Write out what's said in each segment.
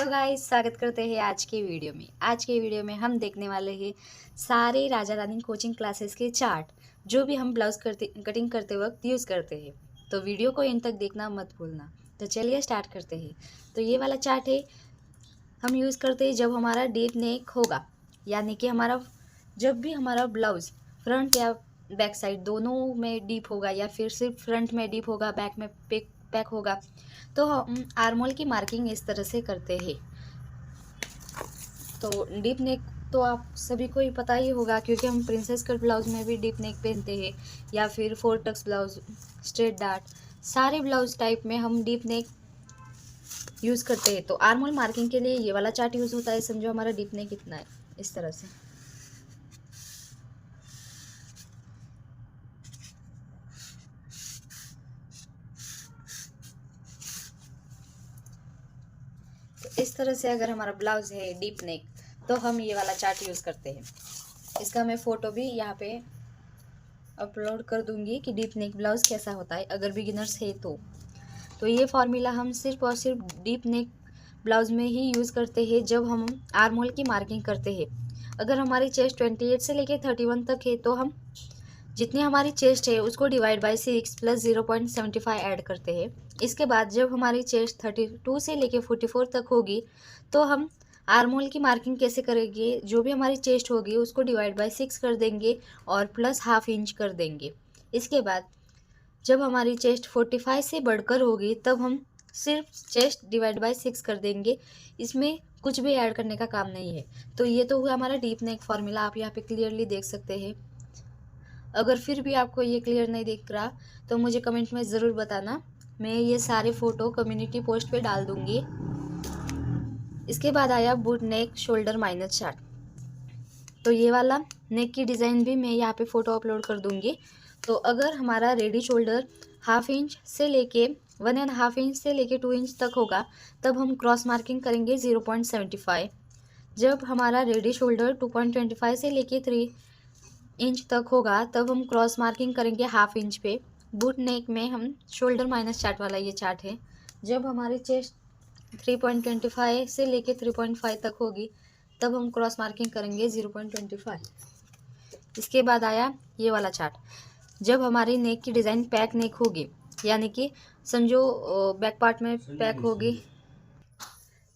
Guys, स्वागत करते हैं आज के वीडियो में। आज के वीडियो में हम देखने वाले हैं सारे राजा रानी कोचिंग क्लासेस के चार्ट जो भी हम ब्लाउज कटिंग करते वक्त यूज़ करते हैं। तो वीडियो को एंड तक देखना मत भूलना। तो चलिए स्टार्ट करते हैं। तो ये वाला चार्ट है, हम यूज़ करते हैं जब हमारा डीप नेक होगा, यानी कि जब भी हमारा ब्लाउज फ्रंट या बैक साइड दोनों में डीप होगा, या फिर सिर्फ फ्रंट में डीप होगा, बैक में पैक होगा, तो हम आर्मोल की मार्किंग इस तरह से करते हैं। तो डीप नेक तो आप सभी को ही पता ही होगा, क्योंकि हम प्रिंसेस कट ब्लाउज में भी डीप नेक पहनते हैं, या फिर 4 टक्स ब्लाउज, स्ट्रेट डार्ट, सारे ब्लाउज टाइप में हम डीप नेक यूज़ करते हैं। तो आर्मोल मार्किंग के लिए ये वाला चार्ट यूज़ होता है। समझो हमारा डीप नेक कितना है, इस तरह से। तो इस तरह से अगर हमारा ब्लाउज है डीप नेक, तो हम ये वाला चार्ट यूज़ करते हैं। इसका मैं फ़ोटो भी यहाँ पे अपलोड कर दूंगी कि डीप नेक ब्लाउज कैसा होता है, अगर बिगिनर्स है तो ये फॉर्मूला हम सिर्फ और सिर्फ डीप नेक ब्लाउज में ही यूज़ करते हैं जब हम आर्मोल की मार्किंग करते हैं। अगर हमारी चेस्ट 28 से लेके 31 तक है, तो हम जितनी हमारी चेस्ट है उसको डिवाइड बाय 6 प्लस 0.75 ऐड करते हैं। इसके बाद जब हमारी चेस्ट 32 से लेके 44 तक होगी, तो हम आर्मोल की मार्किंग कैसे करेंगे, जो भी हमारी चेस्ट होगी उसको डिवाइड बाय 6 कर देंगे और प्लस ½ इंच कर देंगे। इसके बाद जब हमारी चेस्ट 45 से बढ़कर होगी, तब हम सिर्फ चेस्ट डिवाइड बाय 6 कर देंगे। इसमें कुछ भी ऐड करने का काम नहीं है। तो ये तो हुआ हमारा डीप नेक फॉर्मूला, आप यहाँ पे क्लियरली देख सकते हैं। अगर फिर भी आपको ये क्लियर नहीं दिख रहा तो मुझे कमेंट में ज़रूर बताना, मैं ये सारे फ़ोटो कम्युनिटी पोस्ट पे डाल दूँगी। इसके बाद आया बूट नेक शोल्डर माइनस चार्ट। तो ये वाला नेक की डिज़ाइन भी मैं यहाँ पे फ़ोटो अपलोड कर दूँगी। तो अगर हमारा रेडी शोल्डर ½ इंच से लेके 1.5 इंच से लेके 2 इंच तक होगा, तब हम क्रॉस मार्किंग करेंगे 0.75। जब हमारा रेडी शोल्डर 2.25 से लेके 3 इंच तक होगा, तब हम क्रॉस मार्किंग करेंगे ½ इंच पे। बूट नेक में हम शोल्डर माइनस चार्ट वाला ये चार्ट है। जब हमारी चेस्ट 3.25 से लेके 3.5 तक होगी, तब हम क्रॉस मार्किंग करेंगे 0.25। इसके बाद आया ये वाला चार्ट। जब हमारी नेक की डिज़ाइन पैक नेक होगी, यानी कि समझो बैक पार्ट में पैक होगी।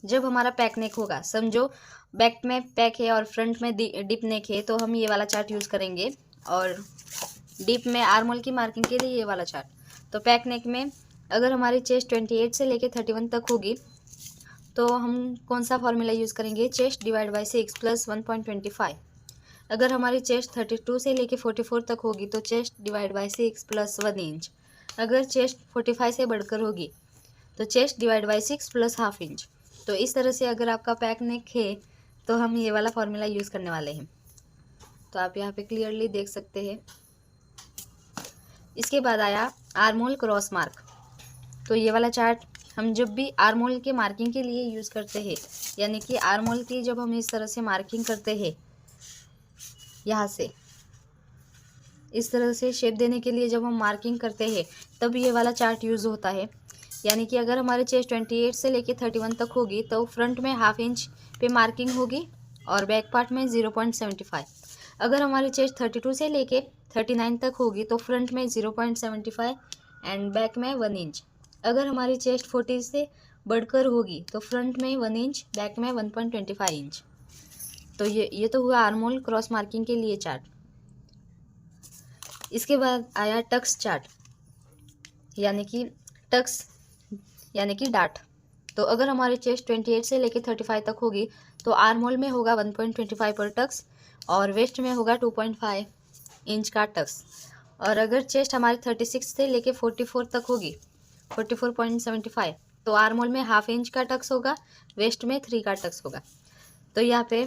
जब हमारा पैक नेक होगा, समझो बैक में पैक है और फ्रंट में डिप नेक है, तो हम ये वाला चार्ट यूज़ करेंगे। और डिप में आर्मोल की मार्किंग के लिए ये वाला चार्ट। तो पैक नेक में अगर हमारी चेस्ट 28 से लेके 31 तक होगी, तो हम कौन सा फॉर्मूला यूज़ करेंगे, चेस्ट डिवाइड बाय 6 प्लस 1.25। अगर हमारी चेस्ट 32 से लेके 44 तक होगी, तो chest divide by 6 plus 1 inch. अगर चेस्ट 45 से बढ़कर होगी, तो chest divide by 6 plus ½ inch. तो इस तरह से अगर आपका पैक नेक है, तो हम ये वाला फॉर्मूला यूज़ करने वाले हैं। तो आप यहाँ पे क्लियरली देख सकते हैं। इसके बाद आया आर्मोल क्रॉस मार्क। तो ये वाला चार्ट हम जब भी आर्मोल के मार्किंग के लिए यूज़ करते हैं, यानी कि आर्मोल की जब हम इस तरह से मार्किंग करते हैं, यहाँ से इस तरह से शेप देने के लिए जब हम मार्किंग करते हैं, तब ये वाला चार्ट यूज़ होता है। यानी कि अगर हमारे चेस्ट 28 से लेके 31 तक होगी, तो फ्रंट में ½ इंच पे मार्किंग होगी और बैक पार्ट में 0.75। अगर हमारी चेस्ट 32 से लेके 39 तक होगी, तो फ्रंट में 0.75 एंड बैक में 1 इंच। अगर हमारी चेस्ट 40 से बढ़कर होगी, तो फ्रंट में 1 इंच, बैक में 1.25 इंच। तो ये तो हुआ आर्मोल क्रॉस मार्किंग के लिए चार्ट। इसके बाद आया टक्स चार्ट, यानी कि डार्ट। तो अगर हमारी चेस्ट 28 से लेके 35 तक होगी, तो आर्मोल में होगा 1.25 पर टक्स और वेस्ट में होगा 2.5 इंच का टक्स। और अगर चेस्ट हमारी 36 से लेके 44 तक होगी, 44.75, तो आर्मोल में ½ इंच का टक्स होगा, वेस्ट में 3 का टक्स होगा। तो यहाँ पे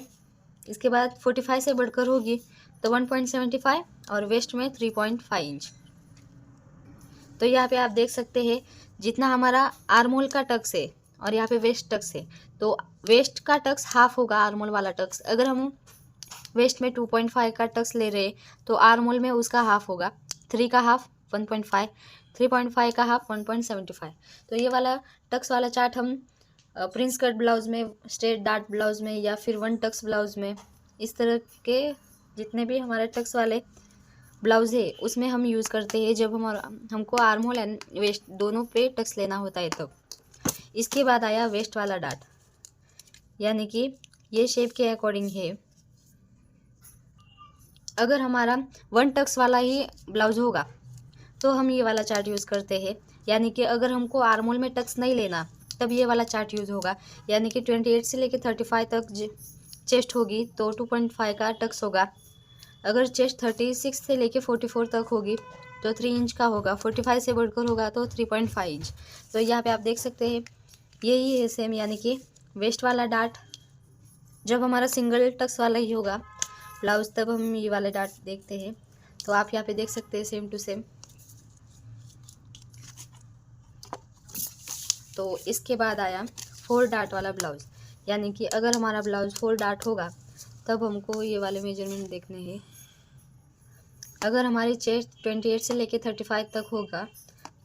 इसके बाद 45 से बढ़कर होगी, तो 1.75 और वेस्ट में 3.5 इंच। तो यहाँ पे आप देख सकते हैं जितना हमारा आर्मोल का टक्स है और यहाँ पे वेस्ट टक्स है, तो वेस्ट का टक्स ½ होगा आर्मोल वाला टक्स। अगर हम वेस्ट में 2.5 का टक्स ले रहे, तो आर्मोल में उसका ½ होगा, 3 का ½ 1.5, 3.5 का ½ 1.75। तो ये वाला टक्स वाला चार्ट हम प्रिंस कट ब्लाउज में, स्ट्रेट डार्ट ब्लाउज में, या फिर वन टक्स ब्लाउज में, इस तरह के जितने भी हमारे टक्स वाले ब्लाउज है उसमें हम यूज़ करते हैं जब हमको आर्म होल एंड वेस्ट दोनों पे टक्स लेना होता है तब। इसके बाद आया वेस्ट वाला डार्ट, यानी कि ये शेप के अकॉर्डिंग है। अगर हमारा वन टक्स वाला ही ब्लाउज होगा तो हम ये वाला चार्ट यूज़ करते हैं, यानी कि अगर हमको आर्म होल में टक्स नहीं लेना तब ये वाला चार्ट यूज़ होगा, यानी कि 28 से लेकर 35 तक चेस्ट होगी तो 2.5 का टक्स होगा। अगर चेस्ट 36 से लेकर 44 तक होगी तो 3 इंच का होगा, 45 से बढ़कर होगा तो 3.5 इंच। तो यहाँ पे आप देख सकते हैं यही है सेम, यानी कि वेस्ट वाला डार्ट जब हमारा सिंगल टक्स वाला ही होगा ब्लाउज तब हम ये वाला डार्ट देखते हैं। तो आप यहाँ पे देख सकते हैं सेम टू सेम। तो इसके बाद आया 4 डार्ट वाला ब्लाउज, यानी कि अगर हमारा ब्लाउज 4 डार्ट होगा तब हमको ये वाले मेजरमेंट देखने हैं। अगर हमारी चेस्ट 28 से लेके 35 तक होगा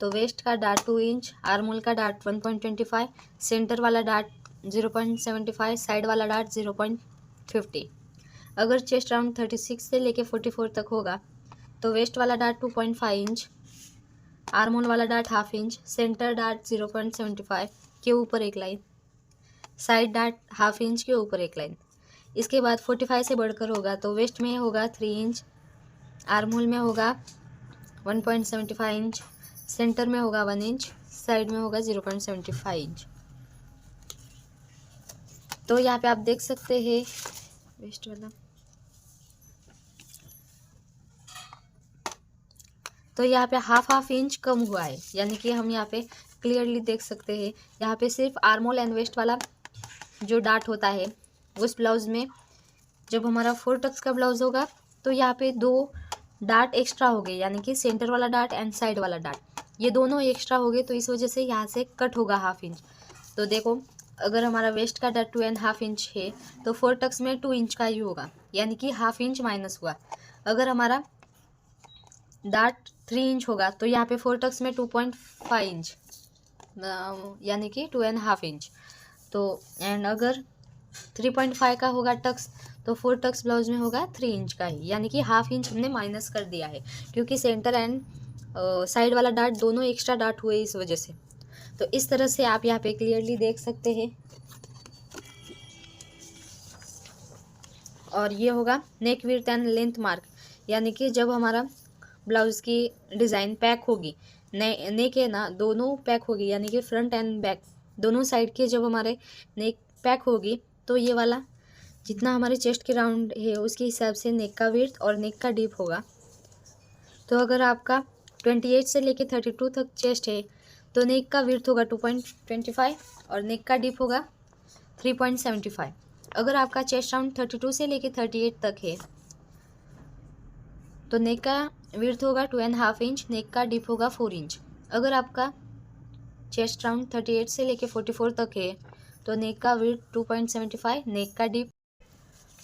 तो वेस्ट का डार्ट 2 इंच, आर्म होल का डार्ट 1.25, सेंटर वाला डार्ट 0.75, साइड वाला डार्ट 0.50। अगर चेस्ट राउंड 36 से लेके 44 तक होगा तो वेस्ट वाला डार्ट 2.5 इंच, आर्म होल वाला dart half inch, centre dart 0.75 के ऊपर एक line, side dart half inch के ऊपर एक लाइन। इसके बाद 45 से बढ़कर होगा तो वेस्ट में होगा 3 इंच, आर्म होल में होगा 1.75 इंच, सेंटर में होगा 1 इंच, साइड में होगा 0.75 इंच। तो यहाँ पे आप देख सकते हैं वेस्ट वाला। तो यहाँ पे हाफ इंच कम हुआ है, यानी कि हम यहाँ पे क्लियरली देख सकते हैं। यहाँ पे सिर्फ आर्म होल एंड वेस्ट वाला जो डार्ट होता है उस ब्लाउज़ में जब हमारा 4 टक्स का ब्लाउज होगा तो यहाँ पे 2 डार्ट एक्स्ट्रा हो गए, यानी कि सेंटर वाला डार्ट एंड साइड वाला डार्ट ये दोनों एक्स्ट्रा हो गए, तो इस वजह से यहाँ से कट होगा हाफ इंच। तो देखो अगर हमारा वेस्ट का डार्ट 2.5 इंच है तो 4 टक्स में 2 इंच का ही होगा, यानी कि हाफ इंच माइनस हुआ। अगर हमारा डार्ट 3 इंच होगा तो यहाँ पे 4 टक्स में 2.5 इंच, यानी कि 2.5 इंच। तो एंड अगर 3.5 का होगा टक्स तो 4 टक्स ब्लाउज में होगा 3 इंच का ही, यानी कि हाफ इंच हमने माइनस कर दिया है, क्योंकि सेंटर एंड साइड वाला डार्ट दोनों एक्स्ट्रा डार्ट हुए इस वजह से। तो इस तरह से आप यहाँ पे क्लियरली देख सकते हैं। और ये होगा नेक विड्थ एंड लेंथ मार्क, यानी कि जब हमारा ब्लाउज़ की डिज़ाइन पैक होगी, नेक है ना दोनों पैक होगी, यानी कि फ्रंट एंड बैक दोनों साइड के जब हमारे नेक पैक होगी तो ये वाला जितना हमारे चेस्ट के राउंड है उसके हिसाब से नेक का विड्थ और नेक का डीप होगा। तो अगर आपका 28 से लेके 32 तक चेस्ट है तो नेक का विड्थ होगा 2.25 और नेक का डीप होगा 3.75। अगर आपका चेस्ट राउंड 32 से लेके 38 तक है तो नेक का विड्थ होगा 2.5 इंच, नेक का डीप होगा 4 इंच। अगर आपका चेस्ट राउंड 38 से लेके 44 तक है तो नेक का विड्थ 2.75, नेक का डीप।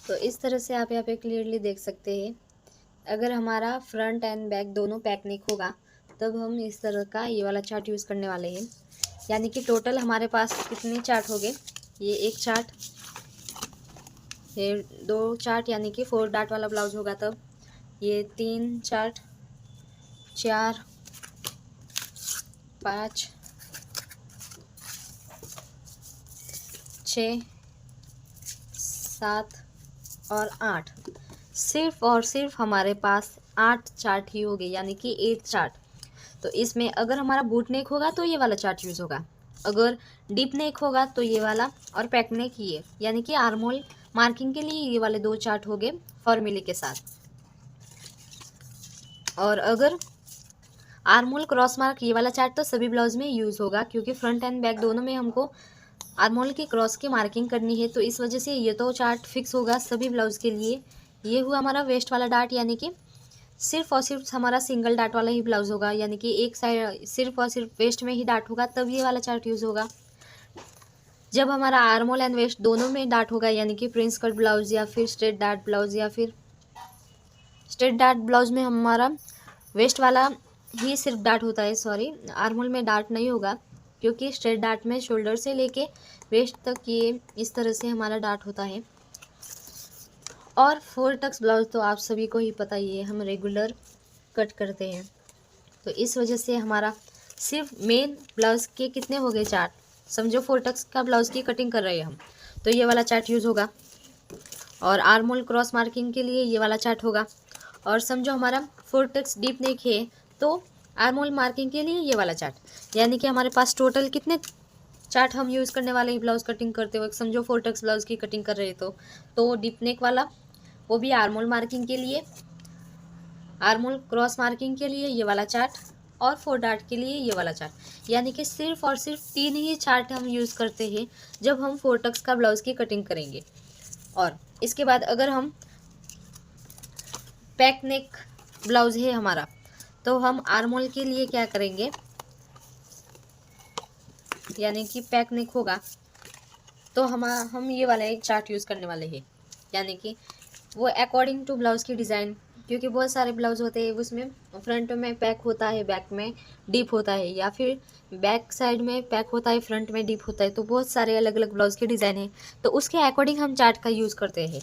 तो इस तरह से आप यहाँ पे क्लियरली देख सकते हैं। अगर हमारा फ्रंट एंड बैक दोनों पैक नेक होगा तब हम इस तरह का ये वाला चार्ट यूज़ करने वाले हैं। यानी कि टोटल हमारे पास कितने चार्ट हो गए, ये एक चार्ट, ये 2 चार्ट, यानी कि 4 डार्ट वाला ब्लाउज होगा तब ये 3 चार्ट, 4, 5, 6, 7 और 8। सिर्फ और सिर्फ हमारे पास 8 चार्ट ही हो गए, यानी कि 8 चार्ट। तो इसमें अगर हमारा बूट नेक होगा तो ये वाला चार्ट यूज़ होगा, अगर डीप नेक होगा तो ये वाला, और पैक नेक ये, यानी कि आर्म होल मार्किंग के लिए ये वाले 2 चार्ट हो गए फॉर्मूले के साथ। और अगर आर्म होल क्रॉस मार्क ये वाला चार्ट तो सभी ब्लाउज में यूज़ होगा, क्योंकि फ्रंट एंड बैक दोनों में हमको आर्म होल की क्रॉस की मार्किंग करनी है, तो इस वजह से ये तो चार्ट फिक्स होगा सभी ब्लाउज के लिए। ये हुआ हमारा वेस्ट वाला डार्ट, यानी कि सिर्फ और सिर्फ हमारा सिंगल डार्ट वाला ही ब्लाउज होगा, यानी कि एक साइड सिर्फ और सिर्फ वेस्ट में ही डार्ट होगा तब ये वाला चार्ट यूज़ होगा। जब हमारा आर्म होल एंड वेस्ट दोनों में डार्ट होगा, यानी कि प्रिंस कट ब्लाउज या फिर स्ट्रेट डार्ट ब्लाउज, या फिर स्ट्रेट डार्ट ब्लाउज में हमारा वेस्ट वाला ही सिर्फ डार्ट होता है, सॉरी आर्म होल में डार्ट नहीं होगा, क्योंकि स्ट्रेट डार्ट में शोल्डर से लेके वेस्ट तक ये इस तरह से हमारा डार्ट होता है। और 4 टक्स ब्लाउज तो आप सभी को ही पता ही है, हम रेगुलर कट करते हैं। तो इस वजह से हमारा सिर्फ मेन ब्लाउज़ के कितने हो गए चार्ट, समझो 4 टक्स का ब्लाउज़ की कटिंग कर रहे हैं हम, तो ये वाला चार्ट यूज़ होगा। और आर्म होल क्रॉस मार्किंग के लिए ये वाला चार्ट होगा। और समझो हमारा 4 टक्स डीप नेक है तो आर्म होल मार्किंग के लिए ये वाला चार्ट। यानी कि हमारे पास टोटल कितने चार्ट हम यूज़ करने वाले हैं ब्लाउज़ कटिंग करते वक्त। समझो 4 टक्स ब्लाउज़ की कटिंग कर रहे तो डीप नेक वाला, वो भी आर्म होल मार्किंग के लिए, आर्म होल क्रॉस मार्किंग के लिए ये वाला चार्ट, और 4 डार्ट के लिए ये वाला चार्ट। यानी कि सिर्फ और सिर्फ 3 ही चार्ट हम यूज़ करते हैं जब हम 4 टक्स का ब्लाउज़ की कटिंग करेंगे। और इसके बाद अगर हम पैक नेक ब्लाउज़ है हमारा, तो हम आर्म होल के लिए क्या करेंगे, यानी कि पैक नेक होगा तो हम ये वाला एक चार्ट यूज़ करने वाले हैं। यानी कि वो अकॉर्डिंग टू ब्लाउज़ की डिज़ाइन, क्योंकि बहुत सारे ब्लाउज़ होते हैं उसमें फ्रंट में पैक होता है, बैक में डीप होता है, या फिर बैक साइड में पैक होता है, फ्रंट में डीप होता है। तो बहुत सारे अलग अलग ब्लाउज़ के डिज़ाइन है, तो उसके अकॉर्डिंग हम चार्ट का यूज़ करते हैं।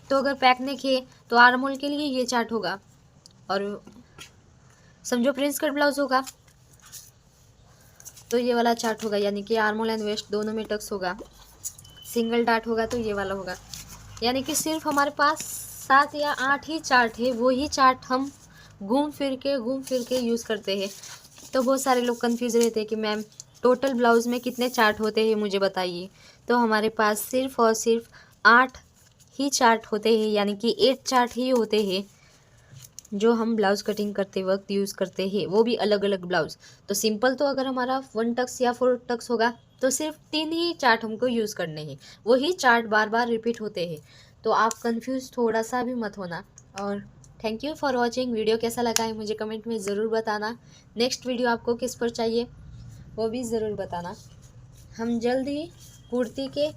तो अगर पैक नेक है तो आर्म होल के लिए ये चार्ट होगा। और समझो प्रिंस कट ब्लाउज़ होगा तो ये वाला चार्ट होगा, यानी कि आर्म होल एंड वेस्ट दोनों में टक्स होगा। सिंगल डार्ट होगा तो ये वाला होगा। यानी कि सिर्फ हमारे पास 7 या 8 ही चार्ट है, वो ही चार्ट हम घूम फिर के यूज़ करते हैं। तो बहुत सारे लोग कंफ्यूज रहते हैं कि मैम टोटल ब्लाउज़ में कितने चार्ट होते हैं मुझे बताइए। तो हमारे पास सिर्फ और सिर्फ 8 ही चार्ट होते हैं, यानी कि 8 चार्ट ही होते हैं जो हम ब्लाउज़ कटिंग करते वक्त यूज़ करते हैं, वो भी अलग अलग ब्लाउज़। तो सिंपल तो अगर हमारा 1 टक्स या 4 टक्स होगा तो सिर्फ 3 ही चार्ट हमको यूज़ करने हैं, वही चार्ट बार बार रिपीट होते हैं। तो आप कंफ्यूज थोड़ा सा भी मत होना। और thank you for watching. Video कैसा लगा है मुझे कमेंट में ज़रूर बताना। नेक्स्ट वीडियो आपको किस पर चाहिए वो भी ज़रूर बताना। हम जल्द ही कुर्ती के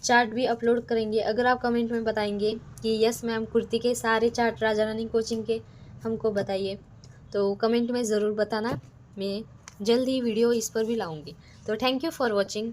चार्ट भी अपलोड करेंगे। अगर आप कमेंट में बताएंगे कि यस मैम कुर्ती के सारे चार्ट राजा रानी कोचिंग के हमको बताइए, तो कमेंट में ज़रूर बताना, मैं जल्द ही वीडियो इस पर भी लाऊंगी। तो थैंक यू फॉर वॉचिंग।